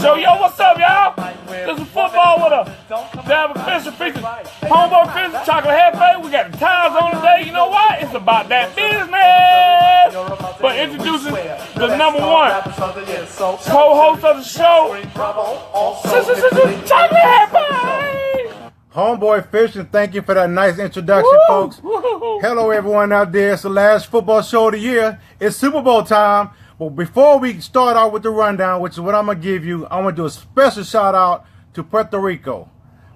Show. Yo, what's up, y'all? This is football with a Jefe Fishing featuring Homeboy Fishing, Chocolate Jefe. We got the times on today. You know what? It's about that business. But introducing the #1 co-host of the show, Chocolate Jefe. Homeboy Fishing, thank you for that nice introduction, folks. Hello, everyone out there. It's the last football show of the year. It's Super Bowl time. But before we start out with the rundown, which is what I'm going to give you, I want to do a special shout out to Puerto Rico.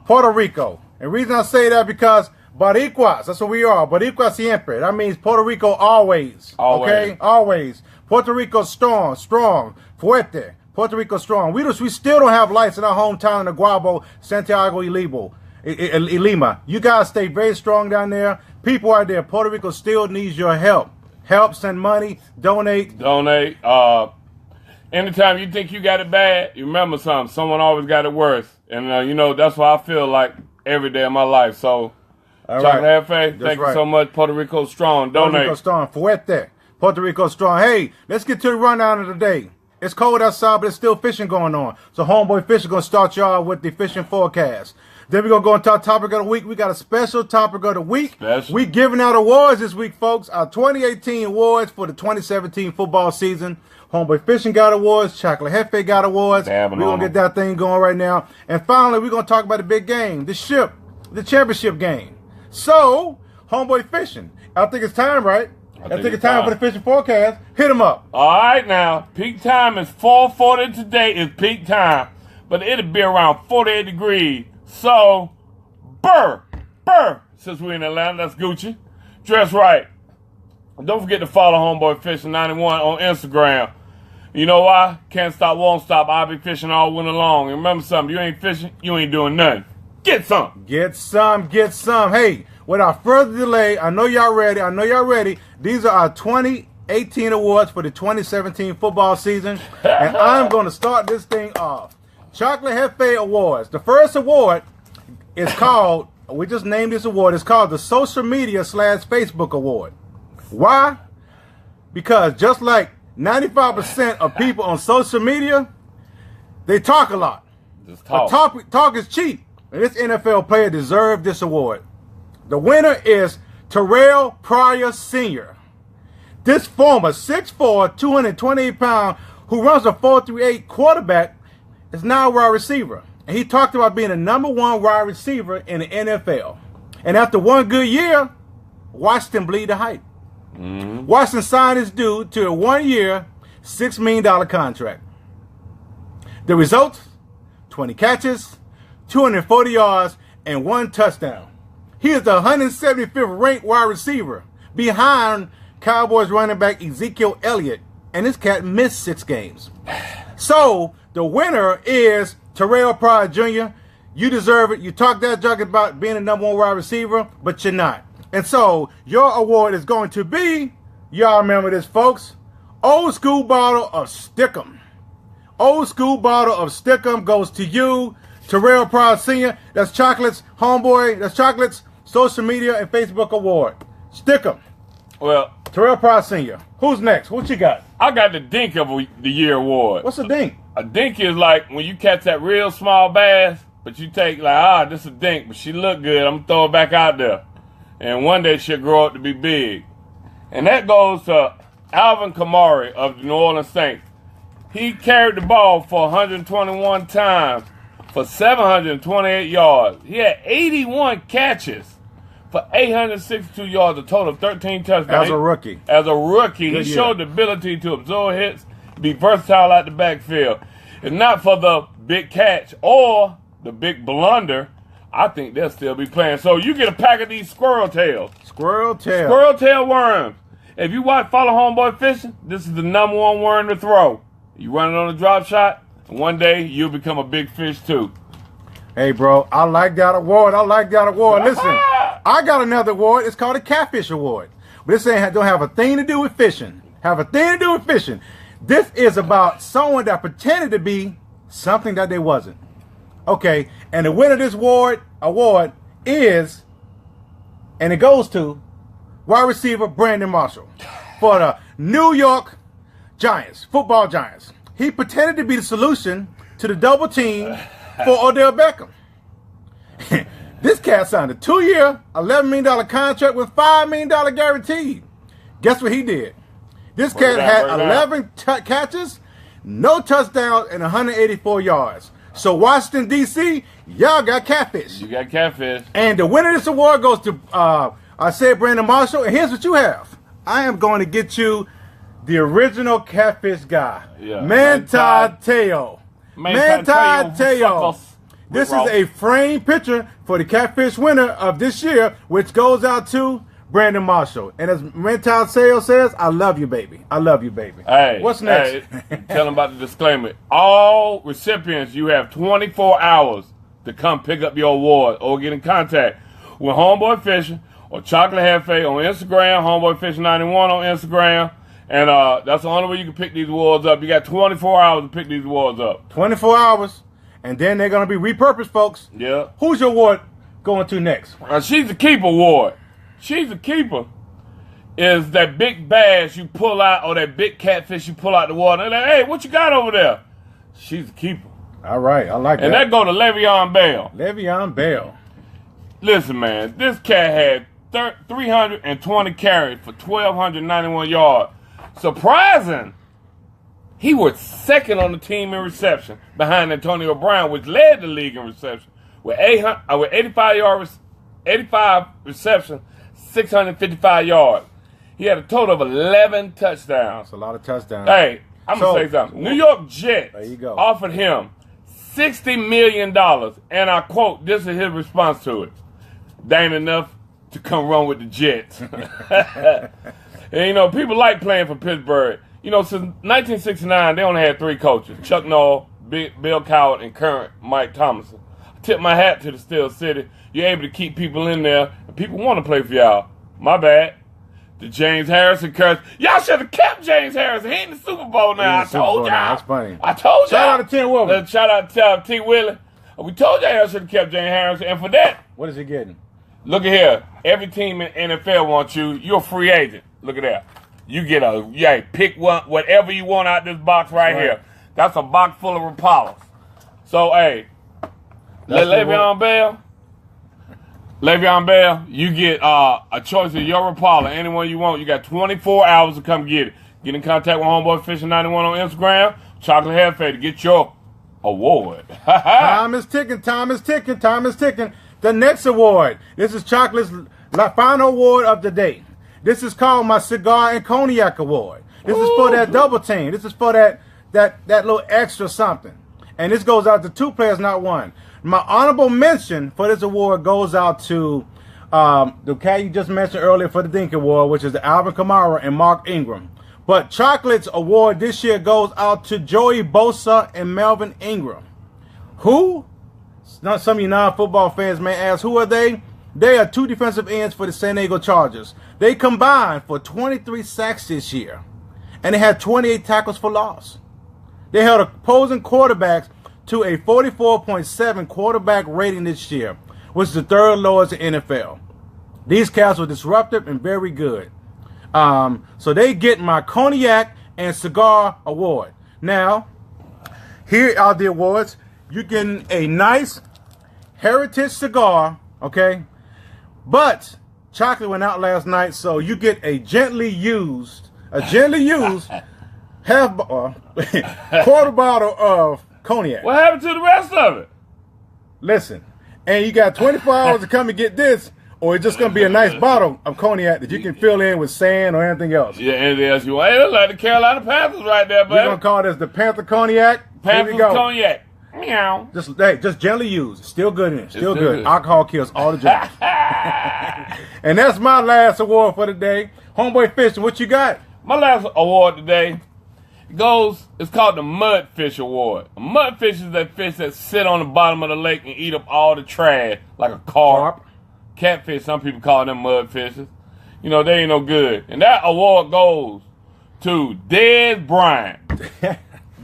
Puerto Rico. And the reason I say that because Boricuas, that's what we are. Boricua siempre. That means Puerto Rico always. Okay? Always. Puerto Rico strong. Fuerte. Puerto Rico strong. We still don't have lights in our hometown in Aguabo, Santiago y Lima. You guys stay very strong down there. People out there, Puerto Rico still needs your help. Help, send money, donate. Anytime you think you got it bad, you remember something. Someone always got it worse. And, that's what I feel like every day of my life. So, Chocolate Jefe, thank you so much. Puerto Rico strong. Donate. Puerto Rico strong. Fuerte. Puerto Rico strong. Hey, let's get to the rundown of the day. It's cold outside, but there's still fishing going on. So, Homeboy Fishing going to start y'all with the fishing forecast. Then we're going to go into our topic of the week. We got a special topic of the week. We giving out awards this week, folks. Our 2018 awards for the 2017 football season. Homeboy Fishing got awards. Chocolate Jefe got awards. We're going to get that thing going right now. And finally, we're going to talk about the big game, the championship game. So, Homeboy Fishing, I think it's time, right? I think it's time for the fishing forecast. Hit them up. All right, now. Peak time is 4:40 today is peak time. But it'll be around 48 degrees. So, burr, since we're in Atlanta, that's Gucci. Dress right. Don't forget to follow Homeboy Fishing 91 on Instagram. You know why? Can't stop, won't stop. I'll be fishing all winter long. And remember something, you ain't fishing, you ain't doing nothing. Get some. Get some. Hey, without further delay, I know y'all ready. These are our 2018 awards for the 2017 football season. And I'm going to start this thing off. Chocolate Jefe Awards. The first award is called, we just named this award, it's called the Social Media / Facebook Award. Why? Because just like 95% of people on social media, they talk a lot. Just talk. But talk is cheap. And this NFL player deserved this award. The winner is Terrell Pryor Sr. This former 6'4", 228-pound, who runs a 4.38 quarterback, is now a wide receiver. And he talked about being the #1 wide receiver in the NFL. And after one good year, watched him bleed the hype. Washington signed this dude to a 1-year, $6 million contract. The results, 20 catches, 240 yards, and 1 touchdown. He is the 175th ranked wide receiver behind Cowboys running back Ezekiel Elliott. And this cat missed 6 games. So, the winner is Terrell Pryor Jr. You deserve it. You talk that junk about being the #1 wide receiver, but you're not. And so, your award is going to be, y'all remember this, folks, Old School Bottle of Stickum. Old School Bottle of Stickum goes to you, Terrell Pryor Sr. That's Chocolate's Homeboy. That's Chocolate's Social Media and Facebook Award. Stickum. Well, Terrell Pryor Sr. Who's next? What you got? I got the Dink of the Year award. What's a dink? A dink is like when you catch that real small bass, but you take like, this is a dink, but she look good. I'm going to throw it back out there. And one day she'll grow up to be big. And that goes to Alvin Kamara of the New Orleans Saints. He carried the ball for 121 times for 728 yards. He had 81 catches for 862 yards, a total of 13 touchdowns. As a rookie, he showed the ability to absorb hits, be versatile at the backfield. If not for the big catch or the big blunder, I think they'll still be playing. So you get a pack of these squirrel tail worms. If you follow Homeboy Fishing, this is the #1 worm to throw. You run it on a drop shot, and one day you'll become a big fish too. Hey, bro, I like that award. Listen, I got another award. It's called a Catfish Award. But this don't have a thing to do with fishing. This is about someone that pretended to be something that they wasn't. Okay, and the winner of this award is, and it goes to wide receiver Brandon Marshall for the New York Giants, football Giants. He pretended to be the solution to the double team for Odell Beckham. This cat signed a 2-year, $11 million contract with $5 million guaranteed. Guess what he did? This cat had 11 catches, no touchdowns, and 184 yards. So Washington, D.C., y'all got catfish. You got catfish. And the winner of this award goes to, I said Brandon Marshall, and here's what you have. I am going to get you the original catfish guy. Yeah. Manti Te'o. Manti Te'o. This is a framed picture for the catfish winner of this year, which goes out to Brandon Marshall. And as Manti Te'o says, I love you, baby. I love you, baby. Hey, what's next? Hey, tell them about the disclaimer. All recipients, you have 24 hours to come pick up your award or get in contact with Homeboy Fishing or Chocolate Jefe on Instagram, Homeboy Fishing 91 on Instagram. And that's the only way you can pick these awards up. You got 24 hours to pick these awards up. 24 hours. And then they're going to be repurposed, folks. Yeah. Who's your award going to next? She's the Keeper award. She's the Keeper is that big bass you pull out or that big catfish you pull out the water. And they're like, hey, what you got over there? She's the Keeper. All right. I like that. And that go to Le'Veon Bell. Le'Veon Bell. Listen, man. This cat had 320 carries for 1,291 yards. Surprising. He was second on the team in reception behind Antonio Brown, which led the league in reception with 85 receptions, 655 yards. He had a total of 11 touchdowns. That's a lot of touchdowns. Hey, I'm going to say something. New York Jets offered him $60 million, and I quote, this is his response to it. They ain't enough to come run with the Jets. And, you know, people like playing for Pittsburgh. You know, since 1969, they only had 3 coaches, Chuck Noll, Bill Coward, and current Mike Thomason. I tip my hat to the Steel City. You're able to keep people in there, and people want to play for y'all. My bad. The James Harrison curse. Y'all should have kept James Harrison. He in the Super Bowl now. I told y'all. That's funny. I told y'all. Shout out to Tim Wilson. Shout out to T. Willie. We told y'all should have kept James Harrison, and for that. What is he getting? Look at here. Every team in NFL wants you. You're a free agent. Look at that. You get pick one, whatever you want out this box right here. That's a box full of Rapalas. So, hey, Le'Veon Bell, you get a choice of your Rapala, anyone you want. You got 24 hours to come get it. Get in contact with Homeboy Fishing 91 on Instagram, Chocolate Jefe to get your award. Time is ticking. The next award. This is Chocolate's final award of the day. This is called my Cigar and Cognac Award. This is for that double team. This is for that little extra something. And this goes out to 2 players, not 1. My honorable mention for this award goes out to the cat you just mentioned earlier for the Dink Award, which is Alvin Kamara and Mark Ingram. But Chocolate's award this year goes out to Joey Bosa and Melvin Ingram. Who? Some of you non-football fans may ask, who are they? They are 2 defensive ends for the San Diego Chargers. They combined for 23 sacks this year, and they had 28 tackles for loss. They held opposing quarterbacks to a 44.7 quarterback rating this year, which is the 3rd lowest in NFL. These cats were disruptive and very good. So they get my Cognac and Cigar Award. Now, here are the awards. You're getting a nice heritage cigar, okay? But Chocolate went out last night, so you get a gently used half quarter bottle of cognac. What happened to the rest of it? Listen, and you got 24 hours to come and get this, or it's just going to be a nice bottle of cognac that you can fill in with sand or anything else. Yeah, anything else you want. Hey, it looks like the Carolina Panthers right there, baby. We're going to call this the Panther Cognac. Panthers Cognac. Meow. Just gently used. Still good in it. Still good. Alcohol kills all the germs. And that's my last award for the day. Homeboy Fishing, what you got? My last award today it's called the Mudfish Award. A mudfish is that fish that sit on the bottom of the lake and eat up all the trash, like a carp. Catfish, some people call them mudfishes. You know, they ain't no good. And that award goes to Dez Bryant.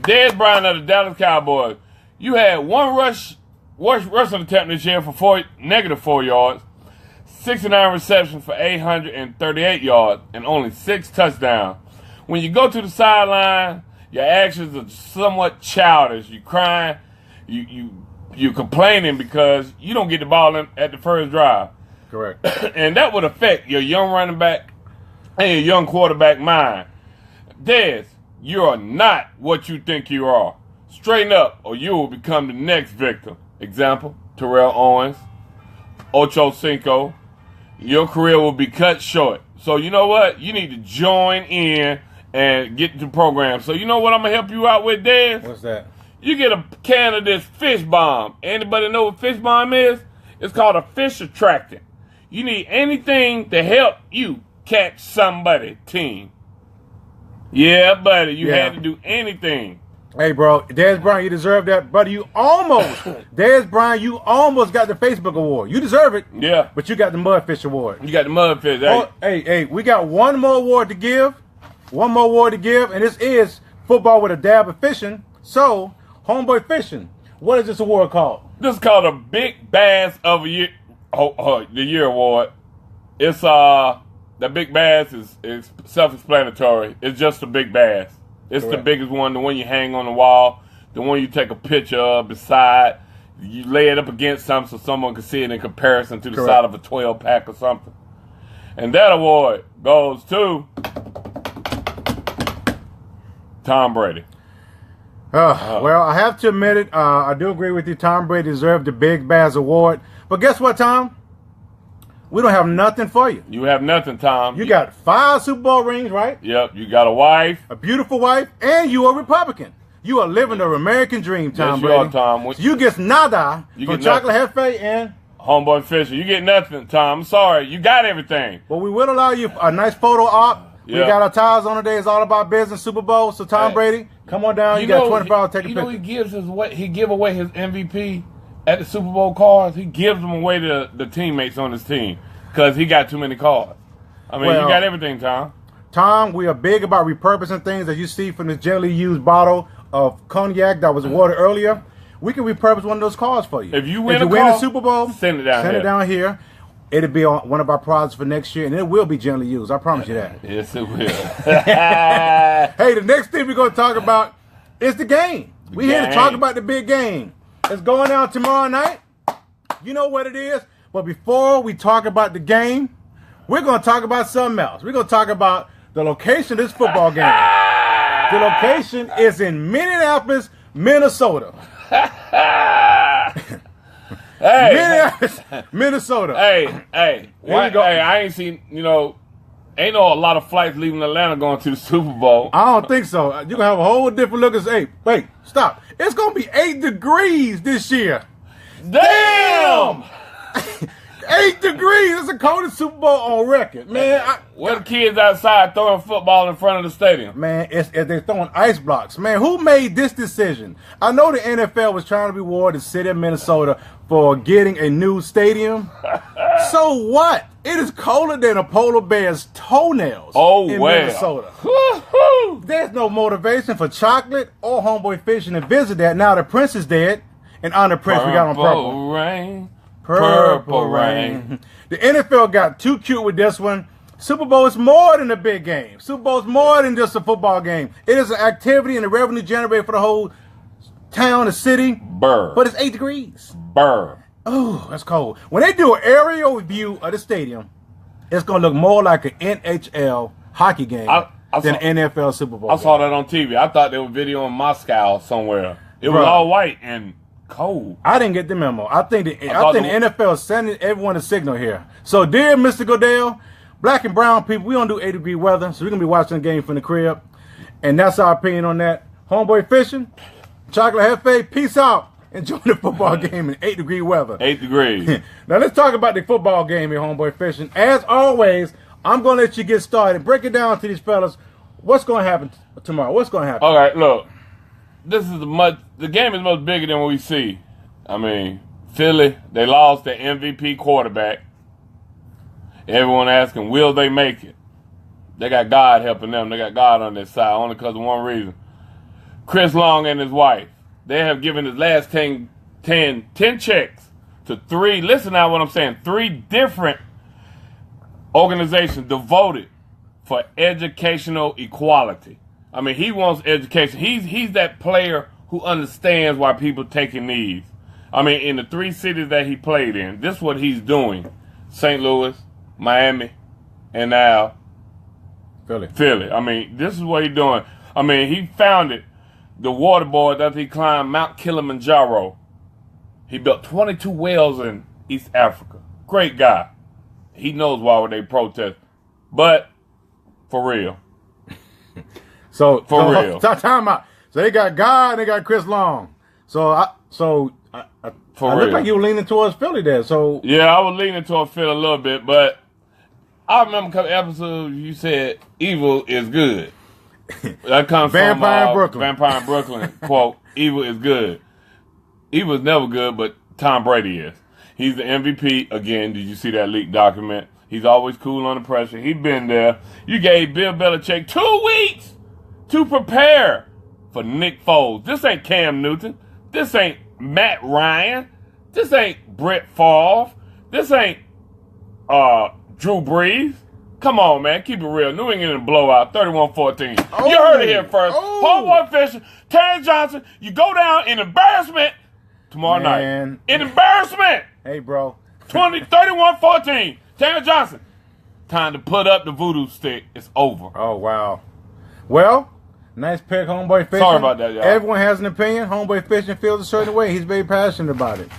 Dez Bryant of the Dallas Cowboys. You had one rushing attempt this year for -4 yards, 69 receptions for 838 yards, and only 6 touchdowns. When you go to the sideline, your actions are somewhat childish. You crying, you're complaining because you don't get the ball at the first drive. Correct. And that would affect your young running back and your young quarterback mind. Dez, you are not what you think you are. Straighten up, or you will become the next victim. Example, Terrell Owens, Ocho Cinco. Your career will be cut short. So you know what? You need to join in and get the program. So you know what I'm going to help you out with, Dez? What's that? You get a can of this fish bomb. Anybody know what fish bomb is? It's called a fish attractant. You need anything to help you catch somebody, team. Yeah, buddy, you had to do anything. Hey, bro, Dez Bryant, you deserve that. Buddy, Dez Bryant, you almost got the Facebook award. You deserve it. Yeah. But you got the Mudfish award. You got the Mudfish. Hey, we got one more award to give. And this is football with a dab of fishing. So, Homeboy Fishing, what is this award called? This is called a Big Bass of the Year award. It's the big bass is self-explanatory. It's just a big bass. It's Correct. the biggest one, the one you hang on the wall, the one you take a picture of beside. You lay it up against something so someone can see it in comparison to the Correct. side of a 12-pack or something. And that award goes to Tom Brady. Well, I have to admit it. I do agree with you. Tom Brady deserved the Big Bass Award. But guess what, Tom? We don't have nothing for you. You have nothing, Tom. You got 5 Super Bowl rings, right? Yep, you got a wife. A beautiful wife, and you are Republican. You are living the American dream, Tom Yes, Brady. you are, Tom. So you get nada You from get Chocolate Jefe and... Homeboy Fisher. You get nothing, Tom. I'm sorry. You got everything. But we will allow you a nice photo op. We Yeah. got our ties on today. It's all about business, Super Bowl. So Tom Hey. Brady, come on down. You got 24 hours to take a You know picture. he give away his MVP at the Super Bowl cards. He gives them away to the teammates on his team because he got too many cards. I mean, Well, you got everything, Tom. Tom, we are big about repurposing things that you see from this gently used bottle of cognac that was awarded earlier. We can repurpose one of those cards for you. If you win a Super Bowl, send it down Send here. it down here. It'll be on one of our prizes for next year, and it will be gently used. I promise you that. Yes, it will. Hey, the next thing we're going to talk about is the game. We're here to talk about the big game. It's going on tomorrow night. You know what it is. But before we talk about the game, we're going to talk about something else. We're going to talk about the location of this football game. The location is in Minneapolis, Minnesota. Hey, Minneapolis, Minnesota. hey, Here you go. hey, I ain't seen, ain't no a lot of flights leaving Atlanta going to the Super Bowl. I don't think so. You're going to have a whole different look at hey, wait, stop. It's going to be 8 degrees this year. Damn! 8 degrees. It's the coldest Super Bowl on record, man. Where the kids outside throwing football in front of the stadium? Man, they're throwing ice blocks. Man, who made this decision? I know the NFL was trying to reward the city of Minnesota for getting a new stadium. So what? It is colder than a polar bear's toenails in Minnesota. Woo-hoo. There's no motivation for Chocolate or Homeboy Fishing to visit that. Now the Prince is dead. And on the Prince, we got on purple. Rain. Purple rain. The NFL got too cute with this one. Super Bowl is more than a big game. Super Bowl is more than just a football game. It is an activity and a revenue generator for the whole town, the city. Burr. But it's 8 degrees. Burr. Oh, that's cold. When they do an aerial view of the stadium, it's going to look more like an NHL hockey game than an NFL Super Bowl I saw game. that on TV. I thought they were videoing Moscow somewhere. It was Bruh. all white and cold. I didn't get the memo. I think the NFL is sending everyone a signal here. So, dear Mr. Goodell, black and brown people, we don't do 8-degree weather, so we're going to be watching the game from the crib. And that's our opinion on that. Homeboy Fishing, Chocolate Jefe, peace out. Enjoy the football game in 8-degree weather. 8 degrees. Now, let's talk about the football game here, Homeboy Fishing. As always, I'm going to let you get started. Break it down to these fellas. What's going to happen tomorrow? What's going to happen? All right, look. The game is much bigger than what we see. I mean, Philly, they lost their MVP quarterback. Everyone asking, will they make it? They got God helping them. They got God on their side, only because of one reason. Chris Long and his wife, they have given his last 10 checks to 3, listen now what I'm saying, 3 different organizations devoted for educational equality. I mean, he wants education. He's that player who understands why people taking these. I mean, in the 3 cities that he played in, this is what he's doing. St. Louis, Miami, and now Philly. I mean, this is what he's doing. I mean, he founded the water board after he climbed Mount Kilimanjaro. He built 22 wells in East Africa. Great guy. He knows why they protest. But, for real. For real. Time out. So they got God and they got Chris Long. I look like you were leaning towards Philly there. So yeah, I was leaning towards Philly a little bit, but I remember a couple episodes you said evil is good. That comes Vampire from in Brooklyn. Vampire in Brooklyn quote, evil is good. Evil is never good, but Tom Brady is. He's the MVP. Again, did you see that leaked document? He's always cool under pressure. He's been there. You gave Bill Belichick 2 weeks to prepare for Nick Foles. This ain't Cam Newton. This ain't Matt Ryan. This ain't Brett Favre. This ain't Drew Brees. Come on, man. Keep it real. New England in a blowout, 31-14. Oh, you heard it here first. Homeboy Fishing, Terrence Johnson, you go down in embarrassment tomorrow night. In embarrassment. Hey, bro. 31-14. Terrence Johnson. Time to put up the voodoo stick. It's over. Oh, wow. Well, nice pick, Homeboy Fishing. Sorry about that, y'all. Everyone has an opinion. Homeboy Fishing feels a certain way. He's very passionate about it.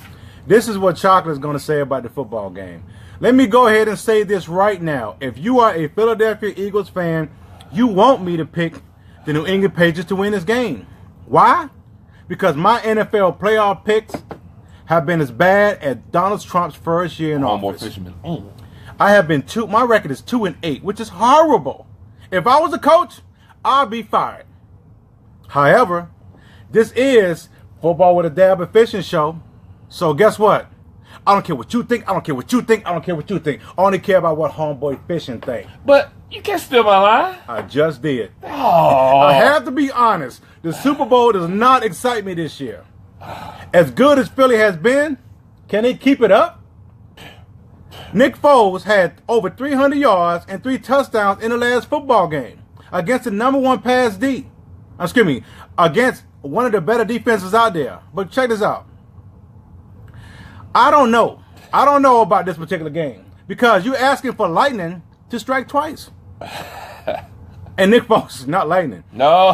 This is what Chocolate is going to say about the football game. Let me go ahead and say this right now. If you are a Philadelphia Eagles fan, you want me to pick the New England Patriots to win this game. Why? Because my NFL playoff picks have been as bad as Donald Trump's first year in office. Fisherman. I have been my record is 2-8, which is horrible. If I was a coach, I'd be fired. However, this is Football with a Dab of Fishing show. So guess what? I don't care what you think. I don't care what you think. I don't care what you think. I only care about what Homeboy Fishing think. But you can't steal my line. I just did. Oh. I have to be honest. The Super Bowl does not excite me this year. As good as Philly has been, can they keep it up? Nick Foles had over 300 yards and 3 touchdowns in the last football game against the #1 pass D. Excuse me, against one of the better defenses out there. But check this out. I don't know. I don't know about this particular game because you're asking for lightning to strike twice. And Nick Foles is not lightning. No,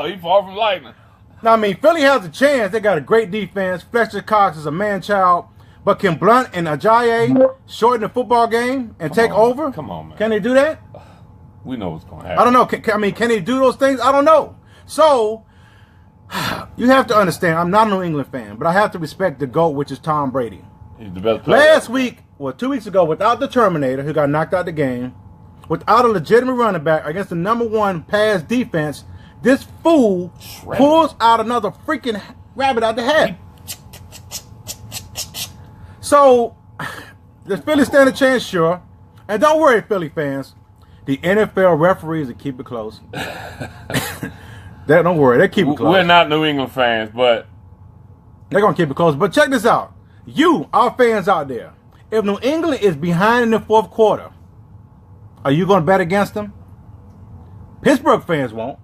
he's far from lightning. Now, I mean, Philly has a chance. They got a great defense. Fletcher Cox is a man-child. But can Blunt and Ajayi shorten the football game and take over? Come on, man. Can they do that? We know what's going to happen. I don't know. Can they do those things? I don't know. So, you have to understand, I'm not a New England fan, but I have to respect the GOAT, which is Tom Brady. He's the best player. Last week, 2 weeks ago, without the Terminator, who got knocked out the game, without a legitimate running back against the #1 pass defense, this fool pulls out another freaking rabbit out the hat. So, does Philly stand a chance? Sure. And don't worry, Philly fans. The NFL referees will keep it close. Don't worry, they keep it close. We're not New England fans, but they're going to keep it close. But check this out. You, our fans out there, if New England is behind in the fourth quarter, are you going to bet against them? Pittsburgh fans won't.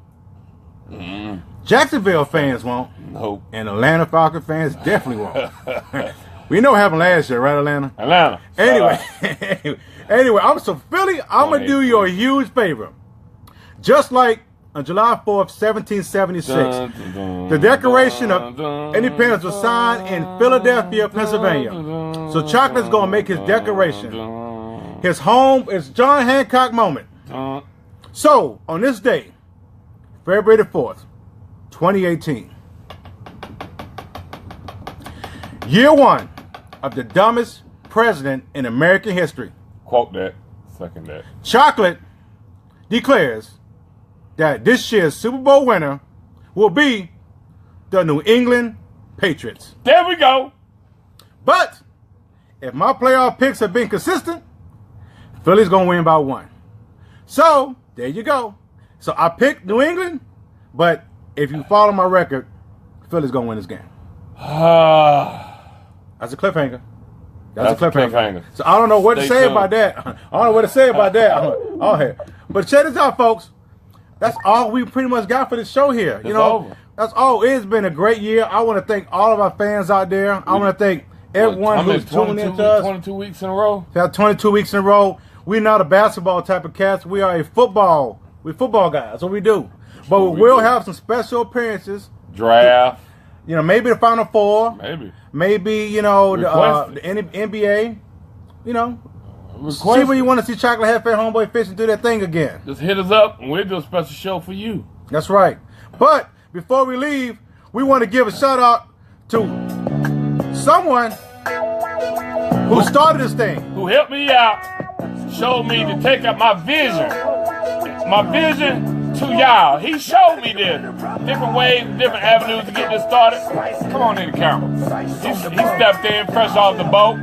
Jacksonville fans won't. Nope. And Atlanta Falcons fans definitely won't. We know what happened last year, right, Atlanta? Atlanta. Anyway, I'm Philly. I'm gonna do you a huge favor. Just like on July 4th, 1776, the Declaration of Independence was signed in Philadelphia, Pennsylvania. So Chocolate's gonna make his declaration. His home is John Hancock moment. So on this day, February the 4th, 2018, year 1 of the dumbest president in American history. Quote that. Second that. Chocolate declares that this year's Super Bowl winner will be the New England Patriots. There we go. But if my playoff picks have been consistent, Philly's going to win by 1. So, there you go. So, I picked New England, but if you follow my record, Philly's going to win this game. That's a cliffhanger. That's a cliffhanger. So I don't know what to say about that. I don't know what to say about that. But check this out, folks. That's all we pretty much got for this show here. It's over. That's all. It's been a great year. I want to thank all of our fans out there. I want to thank everyone who's tuning in to us. 22 weeks in a row. We have 22 weeks in a row. We're not a basketball type of cast. We are a football. We're football guys. That's what we do. But we will have some special appearances. Draft. You know, maybe the Final Four. Maybe you know, the NBA. You know. See where you want to see Chocolate Jefe, Homeboy Fishing do that thing again. Just hit us up and we'll do a special show for you. That's right. But before we leave, we want to give a shout out to someone who started this thing. Who helped me out, showed me to take up my vision. My vision to y'all. He showed me this. Different ways, different avenues to get this started. Come on in the camera. He stepped in fresh off the boat.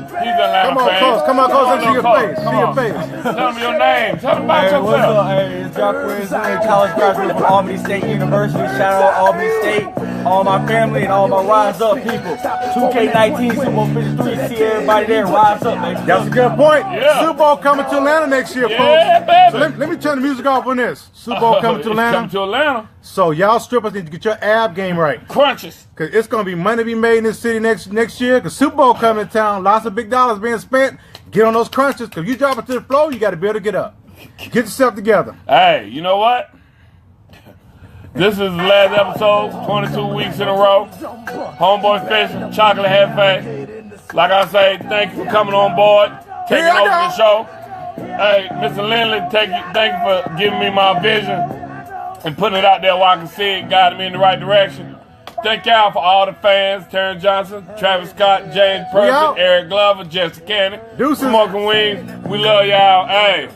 He's an Atlanta fan. Come on close. See your face. See your face. Tell me your name. Tell me about yourself. What's up? Hey, it's Jefe, college graduate from Albany State University. Shout out Albany State, all my family and all my Rise Up people. 2K19, Super Bowl 53. See everybody there. Rise up, baby. That's a good point. Yeah. Super Bowl coming to Atlanta next year, folks. Yeah, baby. So let me turn the music off on this. Super Bowl coming to Atlanta. Coming to Atlanta. So y'all strippers need to get your ab game right. Crunches. Because it's going to be money to be made in this city next year. Because Super Bowl coming to town. Lots of big dollars being spent. Get on those crunches. Because you drop it to the floor, you got to be able to get up. Get yourself together. Hey, you know what? This is the last episode. 22 weeks in a row. Homeboy Fishing, Chocolate Jefe. Like I say, thank you for coming on board. Taking over the show. Hey, Mr. Lindley, thank you for giving me my vision and putting it out there where I can see it, guiding me in the right direction. Thank y'all for all the fans, Terrence Johnson, Travis Scott, James Perfect, Eric Glover, Jessica Cannon, Deuces. Smoking Wings. We love y'all. Hey.